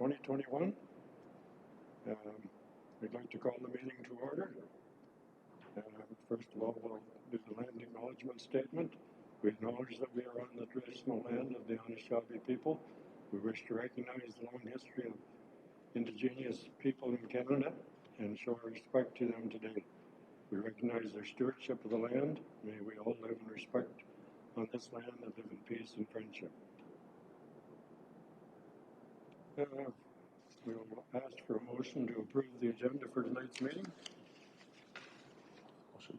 2021. We'd like to call the meeting to order. First of all, we'll do the land acknowledgement statement. We acknowledge that we are on the traditional land of the Anishinaabe people. We wish to recognize the long history of Indigenous people in Canada and show our respect to them today. We recognize their stewardship of the land. May we all live in respect on this land and live in peace and friendship. We will ask for a motion to approve the agenda for tonight's meeting. Motion.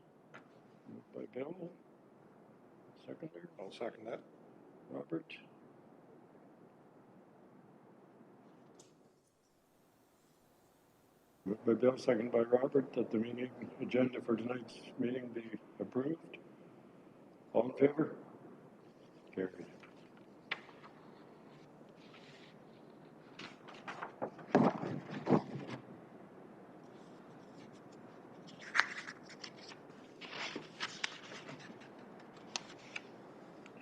Moved by Bill. Seconder. I'll second that. Robert. Moved by Bill, seconded by Robert, that the meeting agenda for tonight's meeting be approved. All in favor? Carried.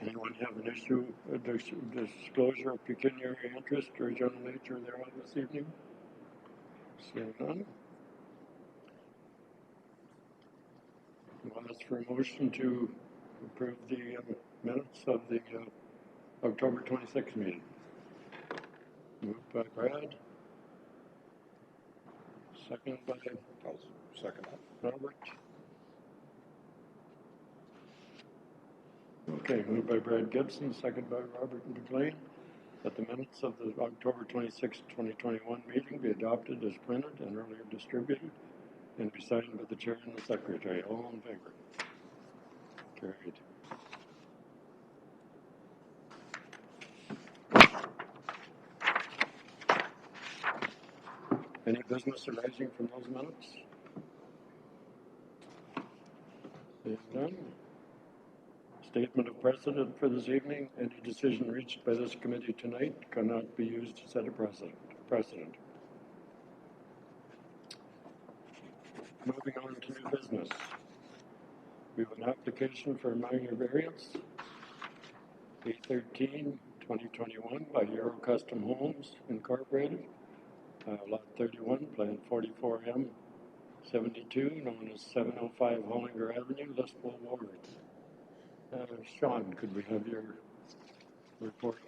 Anyone have an issue, a disclosure of pecuniary interest or general nature thereof this evening? Seeing none. I'll ask for a motion to approve the minutes of the October 26th meeting. Moved by Brad. Second by I'll second that. Robert. Okay, moved by Brad Gibson, second by Robert McLean, that the minutes of the October 26, 2021 meeting be adopted as printed and earlier distributed and be signed by the chair and the secretary. All in favor? Carried. Any business arising from those minutes? Seeing none. Statement of precedent for this evening. Any decision reached by this committee tonight cannot be used to set a precedent. Moving on to new business. We have an application for a minor variance, A13-2021 by Euro Custom Homes Incorporated, Lot 31, Plan 44M72, known as 705 Hollinger Avenue, Listwell Ward. Sean, could we have your report,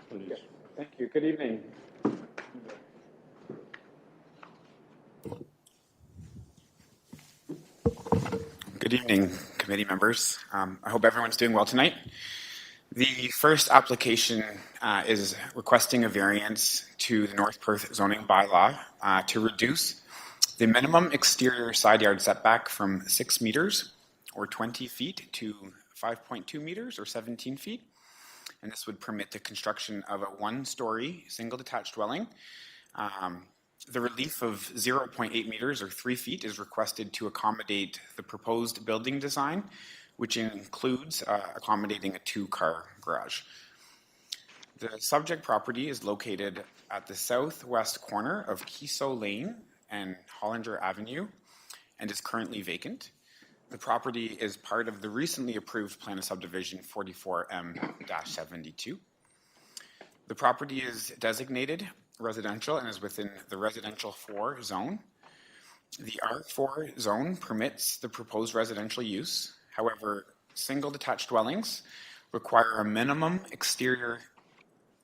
please? Yes. Thank you. Good evening. Good evening, committee members. I hope everyone's doing well tonight. The first application is requesting a variance to the North Perth zoning bylaw to reduce the minimum exterior side yard setback from 6 meters or 20 feet to 5.2 meters or 17 feet. And this would permit the construction of a one-story single detached dwelling. The relief of 0.8 meters or 3 feet is requested to accommodate the proposed building design, which includes accommodating a 2-car garage. The subject property is located at the southwest corner of Kiso Lane and Hollinger Avenue and is currently vacant. The property is part of the recently approved plan of subdivision 44M-72. The property is designated residential and is within the residential 4 zone. The R4 zone permits the proposed residential use. However, single detached dwellings require a minimum exterior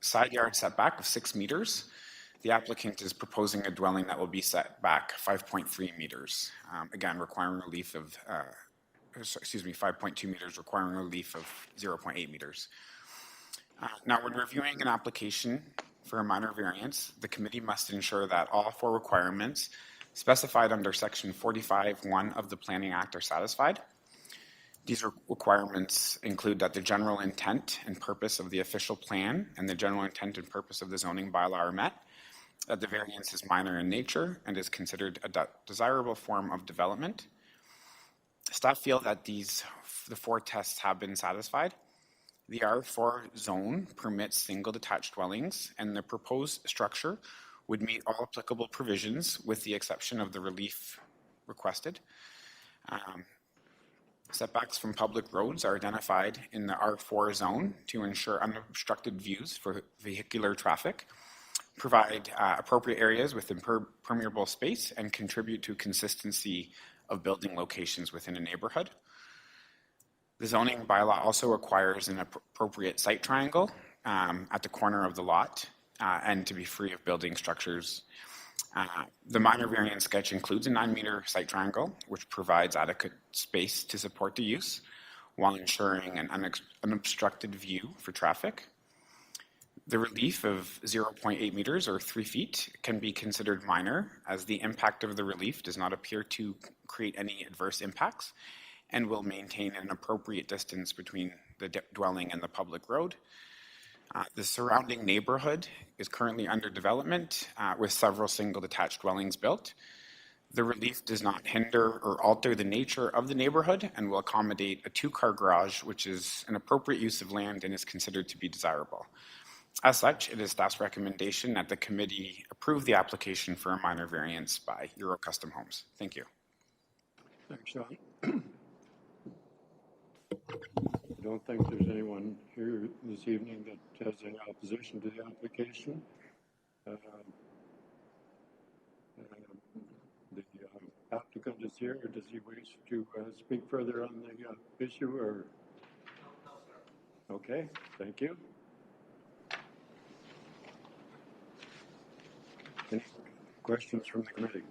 side yard setback of 6 meters. The applicant is proposing a dwelling that will be set back 5.3 meters, again requiring relief of, 5.2 meters, requiring relief of 0.8 meters. Now, when reviewing an application for a minor variance, the committee must ensure that all 4 requirements specified under Section 45(1) of the Planning Act are satisfied. These requirements include that the general intent and purpose of the official plan and the general intent and purpose of the zoning bylaw are met, that the variance is minor in nature and is considered a desirable form of development. Staff feel that the 4 tests have been satisfied. The R4 zone permits single detached dwellings, and the proposed structure would meet all applicable provisions with the exception of the relief requested. Setbacks from public roads are identified in the R4 zone to ensure unobstructed views for vehicular traffic. provide appropriate areas with impermeable space and contribute to consistency of building locations within a neighborhood. The zoning bylaw also requires an appropriate site triangle at the corner of the lot and to be free of building structures. The minor variance sketch includes a 9-meter site triangle, which provides adequate space to support the use while ensuring an unobstructed view for traffic. The relief of 0.8 meters or 3 feet can be considered minor, as the impact of the relief does not appear to create any adverse impacts and will maintain an appropriate distance between the dwelling and the public road. The surrounding neighborhood is currently under development with several single detached dwellings built. The relief does not hinder or alter the nature of the neighborhood and will accommodate a 2-car garage, which is an appropriate use of land and is considered to be desirable. As such, it is staff's recommendation that the committee approve the application for a minor variance by Euro Custom Homes. Thank you. Thanks, Sean. I don't think there's anyone here this evening that has any opposition to the application. The applicant is here. Does he wish to speak further on the issue, or? Okay, thank you. Any questions from the committee?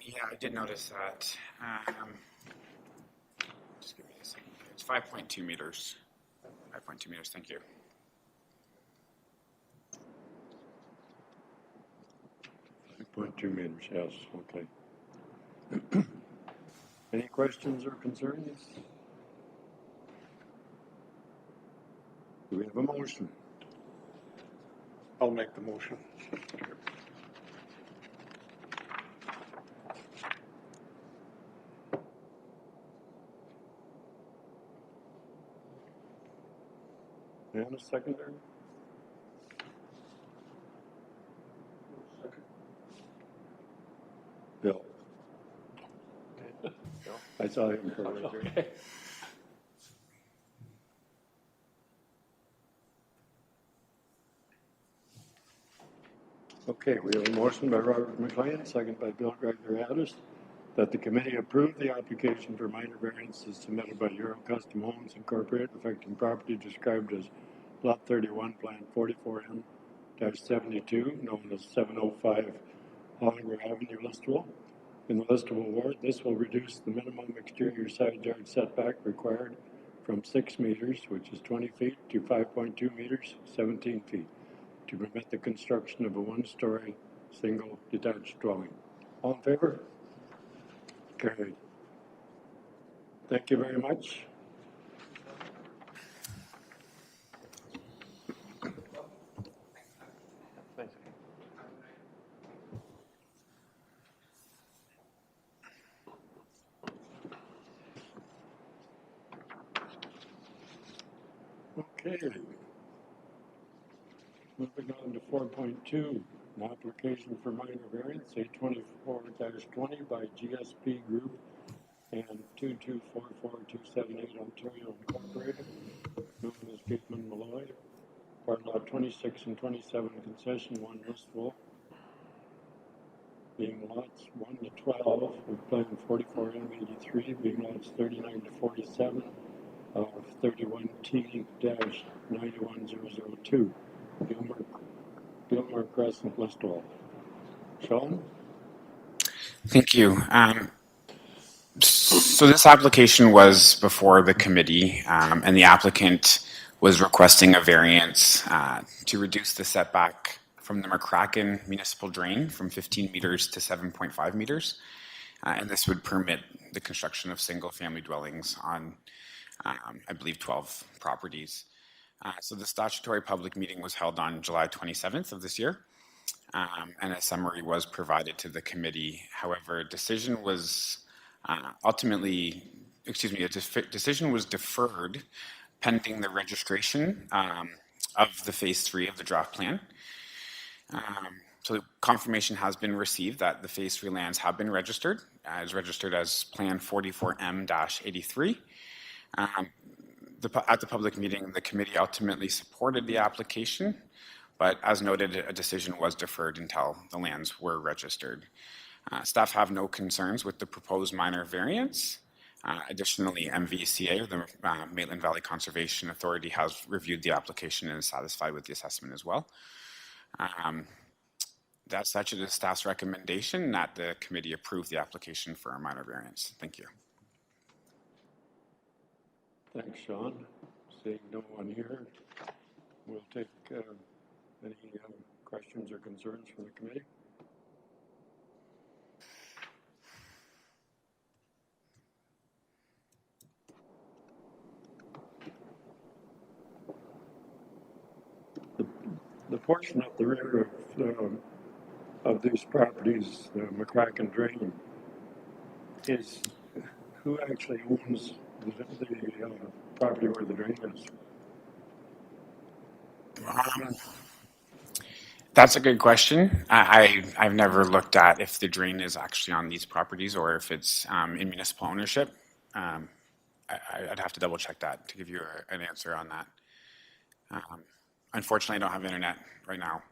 Yeah, I did notice that. Just give me a second. It's 5.2 meters. 5.2 meters, thank you. 5.2 meters, yes, okay. Any questions or concerns? Do we have a motion? I'll make the motion. And a seconder? Bill. I saw him for a okay. Okay, we have a motion by Robert McLean, second by Bill Gregory-Addis, that the committee approve the application for minor variances submitted by Euro Custom Homes Incorporated affecting property described as Lot 31, Plan 44M-72, known as 705 Hollinger Avenue, Listowel. In the Listowel ward, this will reduce the minimum exterior side yard setback required from 6 meters, which is 20 feet, to 5.2 meters, 17 feet, to permit the construction of a 1-story single detached dwelling. All in favor? Carried. Thank you very much. Okay. Moving on to 4.2, an application for minor variance, A24-20 by GSP Group and 2244278 Ontario Incorporated, known as Gateman Malloy, part lot 26 and 27, concession 1 Listowel, being lots 1 to 12 with plan 44M83, being lots 39 to 47 of 31T-91002. Gilmore Crescent, Listowel. Sean? Thank you. So this application was before the committee, and the applicant was requesting a variance to reduce the setback from the McCracken municipal drain from 15 meters to 7.5 meters. And this would permit the construction of single-family dwellings on, I believe, 12 properties. So the statutory public meeting was held on July 27th of this year, and a summary was provided to the committee. However, a decision was decision was deferred pending the registration of the Phase 3 of the draft plan. So the confirmation has been received that the Phase 3 lands have been registered. It's registered as Plan 44M-83. At the public meeting, the committee ultimately supported the application, but as noted, a decision was deferred until the lands were registered. Staff have no concerns with the proposed minor variance. Additionally, MVCA, the Maitland Valley Conservation Authority, has reviewed the application and is satisfied with the assessment as well. That's such a staff's recommendation that the committee approve the application for a minor variance. Thank you. Thanks, Sean. Seeing no one here, we'll take any questions or concerns from the committee. The portion up the rear of these properties, the McCracken Drain, is who actually owns the property where the drain is? That's a good question. I've never looked at if the drain is actually on these properties or if it's in municipal ownership. I'd have to double check that to give you an answer on that. Unfortunately, I don't have internet right now,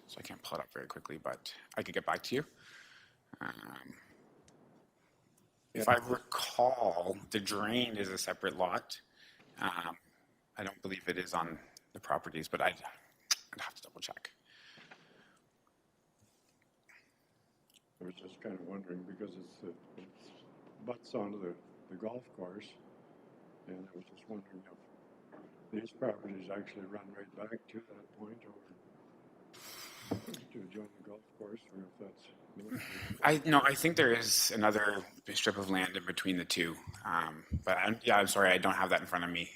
so I can't pull it up very quickly, but I could get back to you. If I recall, the drain is a separate lot. I don't believe it is on the properties, but I'd have to double check. I was just kind of wondering because it butts onto the golf course, and I was just wondering if these properties actually run right back to that point or to join the golf course, or if that's... I think there is another strip of land in between the two, but I'm sorry, I don't have that in front of me.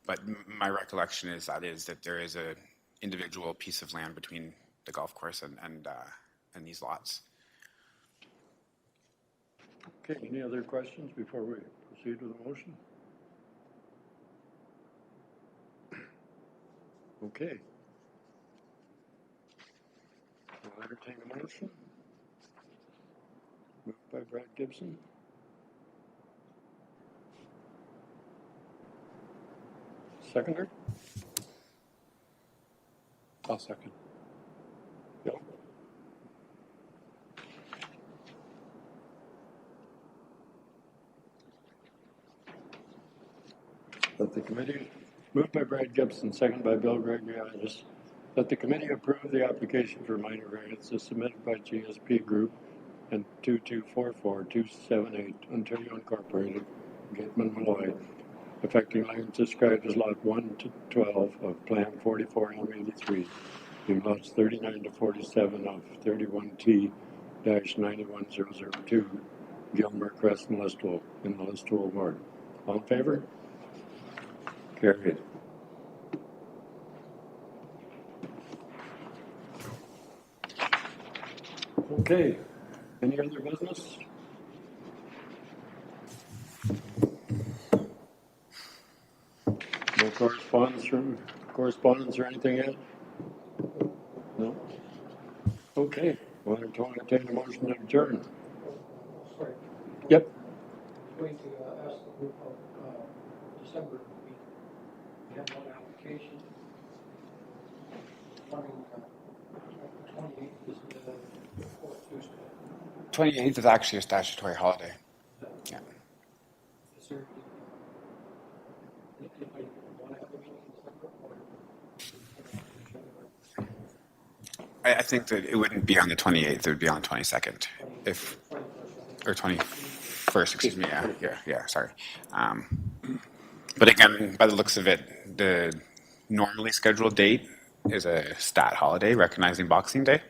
But my recollection is that there is a individual piece of land between the golf course and these lots. Okay, any other questions before we proceed with the motion? Okay. I'll entertain a motion. Moved by Brad Gibson. Seconder? I'll second. Bill? That the committee, moved by Brad Gibson, second by Bill Gregory-Itis, that the committee approve the application for minor variances submitted by GSP Group and 2244278 Ontario Incorporated, Gateman Malloy, affecting lands described as Lot 1 to 12 of Plan 44M83, in lots 39 to 47 of 31T-91002, Gilmer Crest and Listowel, in the Listowel ward. All in favor? Carried. Okay. Any other business? No correspondence or anything yet? No? Okay. Well, I'm going to entertain a motion to adjourn. Sorry. Yep. Going to ask the group of December, we have one application. Coming 28th is the fourth Tuesday. 28th is actually a statutory holiday. Yeah. Is there anybody want to have a meeting in December? I think that it wouldn't be on the 28th, it would be on the 22nd. Or 21st, excuse me, yeah, sorry. But again, by the looks of it, the normally scheduled date is a stat holiday recognizing Boxing Day.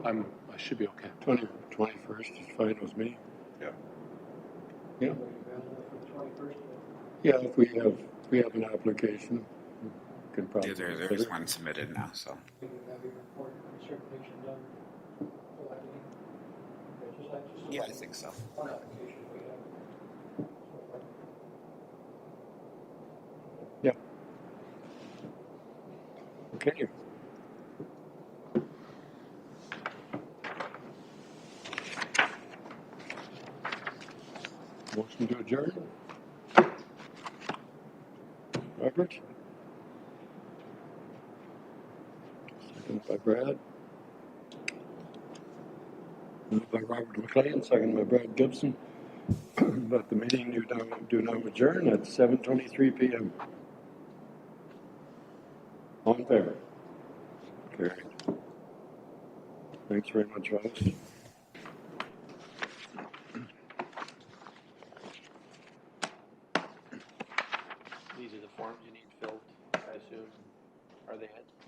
I should be okay. 21st is fine with me. Yeah. Yeah. Are you available for the 21st? Yeah, if we have an application, we can probably There's one submitted now, so. We will have your report and circulation done for that meeting. Just like to Yeah, think so. one application we have. So far. Yeah. Okay. Motion to adjourn. Robert? Second by Brad. Moved by Robert McLean, second by Brad Gibson. Let the meeting do now adjourn at 7:23 p.m. All in favor? Carried. Thanks very much, fellas. These are the forms you need filled, I assume. Are they it?